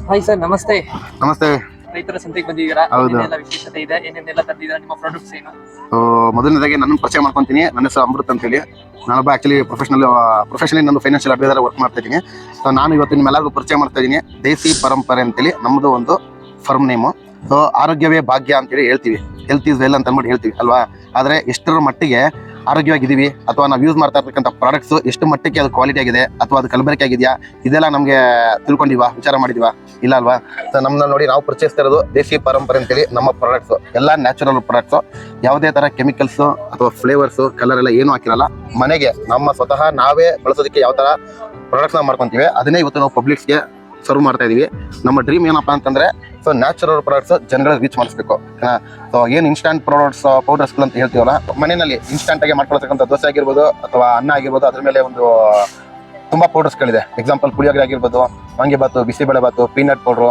Hi sir, ನಮಸ್ತೆ. ನಮಸ್ತೆ. ರೈತರ ಸಂತೆಗೆ ಬಂದಿದ್ದೀರಾ? ಹೌದು. ಏನೆಲ್ಲ ವಿಶೇಷತೆ ಇದೆ, ಏನೇನೆಲ್ಲ ತಂದಿದ್ದೀರಾ, ನಿಮ್ಮ ಪ್ರಾಡಕ್ಟ್ಸ್ ಏನು? ಮೊದಲನೇದಾಗಿ ನನ್ನ ಪರಿಚಯ ಮಾಡ್ಕೊಂತೀನಿ. ನನ್ನ ಹೆಸರು ಅಮೃತ್ ಅಂತೇಳಿ. ನಾನೊಬ್ಬ ಆಕ್ಚುಲಿ ಪ್ರೊಫೆಷನಲಿ ನಾನು ಫೈನಾನ್ಷಿಯಲ್ ಅಡ್ವೈಸರ್ ವರ್ಕ್ ಮಾಡ್ತಾ ಇದ್ದೀನಿ. ಸೊ ನಾನು ಇವತ್ತು ನಿಮ್ಮೆಲ್ಲರಿಗೂ ಪರಿಚಯ ಮಾಡ್ತಾ ಇದ್ದೀನಿ. ದೇಸಿ ಪರಂಪರೆ ಅಂತೇಳಿ ನಮ್ಮದು ಒಂದು ಫರ್ಮ್ ನೇಮು. ಸೊ ಆರೋಗ್ಯವೇ ಭಾಗ್ಯ ಅಂತೇಳಿ ಹೇಳ್ತೀವಿ. ಹೆಲ್ತ್ ಈಸ್ ವೆಲ್ ಅಂತ ಅಂದ್ಬಿಟ್ಟು ಹೇಳ್ತೀವಿ ಅಲ್ವಾ. ಆದರೆ ಎಷ್ಟರ ಮಟ್ಟಿಗೆ ಆರೋಗ್ಯವಾಗಿದ್ದೀವಿ ಅಥವಾ ನಾವು ಯೂಸ್ ಮಾಡ್ತಾ ಇರ್ತಕ್ಕಂಥ ಪ್ರಾಡಕ್ಟ್ಸ್ ಎಷ್ಟು ಮಟ್ಟಕ್ಕೆ ಅದು ಕ್ವಾಲಿಟಿ ಆಗಿದೆ ಅಥವಾ ಅದು ಕಲಬೆರಕೆ ಆಗಿದೆಯಾ, ಇದೆಲ್ಲ ನಮಗೆ ತಿಳ್ಕೊಂಡಿವಾ, ವಿಚಾರ ಮಾಡಿದೀವಾ? ಇಲ್ಲ ಅಲ್ವಾ. ಸೊ ನಮ್ಮನ್ನ ನೋಡಿ ನಾವು ಪರಿಚಯಿಸ್ತಾ ಇರೋದು ದೇಸಿ ಪರಂಪರೆ ಅಂತೇಳಿ ನಮ್ಮ ಪ್ರಾಡಕ್ಟ್ಸು ಎಲ್ಲ ನ್ಯಾಚುರಲ್ ಪ್ರಾಡಕ್ಟ್ಸು. ಯಾವುದೇ ಥರ ಕೆಮಿಕಲ್ಸು ಅಥವಾ ಫ್ಲೇವರ್ಸು ಕಲರ್ ಎಲ್ಲ ಏನೂ ಹಾಕಿರಲ್ಲ. ಮನೆಗೆ ನಮ್ಮ ಸ್ವತಃ ನಾವೇ ಬಳಸೋದಕ್ಕೆ ಯಾವ ಥರ ಪ್ರಾಡಕ್ಟ್ಸ್ನ ಮಾಡ್ಕೊತೀವಿ ಅದನ್ನೇ ಇವತ್ತು ನಾವು ಪಬ್ಲಿಕ್ಸ್ಗೆ ಸರ್ವ್ ಮಾಡ್ತಾ ಇದೀವಿ. ನಮ್ಮ ಡ್ರೀಮ್ ಏನಪ್ಪಾ ಅಂತಂದ್ರೆ ಸೊ ನ್ಯಾಚುರಲ್ ಪ್ರಾಡಕ್ಟ್ಸ್ ಜನಗಳಿಗೆ ರೀಚ್ ಮಾಡಿಸ್ಬೇಕು. ಸೊ ಏನು ಇನ್ಸ್ಟಂಟ್ ಪೌಡರ್ಸ್ಗಳು ಅಂತ ಹೇಳ್ತೀವಲ್ಲ, ಮನೆಯಲ್ಲಿ ಇನ್ಸ್ಟಂಟ್ ಆಗಿ ಮಾಡ್ಕೊಳ್ತಕ್ಕಂಥ ದೋಸೆ ಆಗಿರ್ಬೋದು ಅಥವಾ ಅನ್ನ ಆಗಿರ್ಬೋದು, ಅದ್ರ ಮೇಲೆ ಒಂದು ತುಂಬಾ ಪೌಡರ್ಸ್ಗಳಿದೆ. ಎಕ್ಸಾಂಪಲ್ ಪುಳಿಯೋಗರೆ ಆಗಿರ್ಬೋದು, ವಾಂಗಿಬಾತು, ಬಿಸಿಬೇಳೆ ಬಾತು, ಪೀನಟ್ ಪೌಡ್ರು,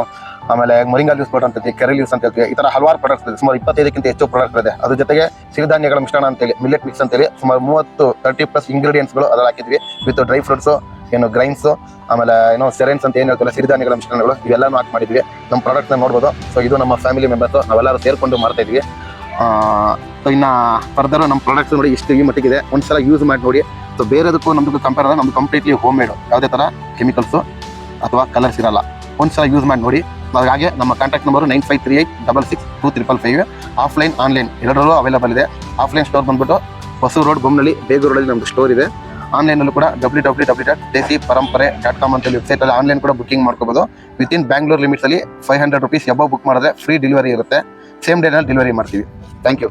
ಆಮೇಲೆ ಮೊರಿಂಗಾ ಯೂಸ್ ಪೌಡರ್ ಅಂತ ಕೆರೆ ಯೂಸ್ ಅಂತ ಹೇಳ್ತೀವಿ. ಈ ತರ ಹಲವಾರು ಪ್ರಾಡಕ್ಟ್ಸ್ ಇದೆ. ಸುಮಾರು 25ಕ್ಕಿಂತ ಹೆಚ್ಚು ಪ್ರಾಡಕ್ಟ್ ಇದೆ. ಅದ್ರ ಜೊತೆಗೆ ಸಿರಿಧಾನ್ಯಗಳ ಮಿಶ್ರಣ ಅಂತೇಳಿ ಮಿಲೆಟ್ ಮಿಕ್ಸ್ ಅಂತೇಳಿ ಸುಮಾರು 30-30+ ಇಂಗ್ರೀಡಿಯೆಂಟ್ಸ್ಗಳು ಅದ್ರಲ್ಲಿ ಹಾಕಿದ್ವಿ. ವಿತ್ ಡ್ರೈ ಫ್ರೂಟ್ಸು, ಏನು ಗ್ರೈನ್ಸ್, ಆಮೇಲೆ ಏನೋ ಸೆರೆನ್ಸ್ ಅಂತ ಏನು ಹೇಳ್ತೀವಲ್ಲ, ಸಿರಿಧಾನ್ಯಗಳ ಮಿಶ್ರಣಗಳು, ಇವೆಲ್ಲನೂ ಹಾಕಿ ಮಾಡಿದ್ವಿ. ನಮ್ಮ ಪ್ರಾಡಕ್ಟ್ನ ನೋಡ್ಬೋದು. ಸೊ ಇದು ನಮ್ಮ ಫ್ಯಾಮಿಲಿ ಮೆಂಬರ್ಸು, ನಾವೆಲ್ಲರೂ ಸೇರ್ಕೊಂಡು ಮಾಡ್ತಾ ಇದ್ವಿ. ಸೊ ಇನ್ನು ಫರ್ದರ್ ನಮ್ಮ ಪ್ರಾಡಕ್ಟ್ಸ್ ನೋಡಿ ಇಷ್ಟು ಈ ಮಟ್ಟಿಗಿದೆ. ಒಂದ್ಸಲ ಯೂಸ್ ಮಾಡಿ ನೋಡಿ. ಸೊ ಬೇರೆದಕ್ಕೂ ನಮ್ದು ಕಂಪೇರ್ ಆದ್ರೆ ನಮ್ದು ಕಂಪ್ಲೀಟ್ಲಿ ಹೋಮ್ ಮೇಡು, ಯಾವುದೇ ಥರ ಕೆಮಿಕಲ್ಸು ಅಥವಾ ಕಲರ್ಸ್ ಇರಲ್ಲ. ಒಂದ್ಸಲ ಯೂಸ್ ಮಾಡಿ ನೋಡಿ. ಹಾಗೆ ನಮ್ಮ ಕಾಂಟ್ಯಾಕ್ಟ್ ನಂಬರು 9538662555. ಆಫ್ಲೈನ್ ಆನ್ಲೈನ್ ಎರಡರಲ್ಲೂ ಅವೈಲೇಬಲ್ ಇದೆ. ಆಫ್ಲೈನ್ ಸ್ಟೋರ್ ಬಂದ್ಬಿಟ್ಟು ಹೊಸೂರು ರೋಡ್, ಬೊಮ್ಮನಹಳ್ಳಿ, ಬೇಗೂರು ರೋಡಲ್ಲಿ ನಮ್ಮದು ಸ್ಟೋರ್ ಇದೆ. ಆನ್ಲೈನಲ್ಲೂ ಕೂಡ www.desiparamparre.com ಅಂತೇಳಿ ವೆಬ್ಸೈಟಲ್ಲಿ ಆನ್ಲೈನ್ ಕೂಡ ಬುಕಿಂಗ್ ಮಾಡ್ಕೋಬೋದು. ವಿತಿನ್ ಬ್ಯಾಂಗ್ಳೂರ್ ಲಿಮಿಟ್ಸಲ್ಲಿ ₹500 ಎಬವ್ ಬುಕ್ ಮಾಡಿದ್ರೆ ಫ್ರೀ ಡೆಲಿವರಿ ಇರುತ್ತೆ. ಸೇಮ್ ಡೇನಲ್ಲಿ ಡೆಲಿವರಿ ಮಾಡ್ತೀವಿ. Thank you.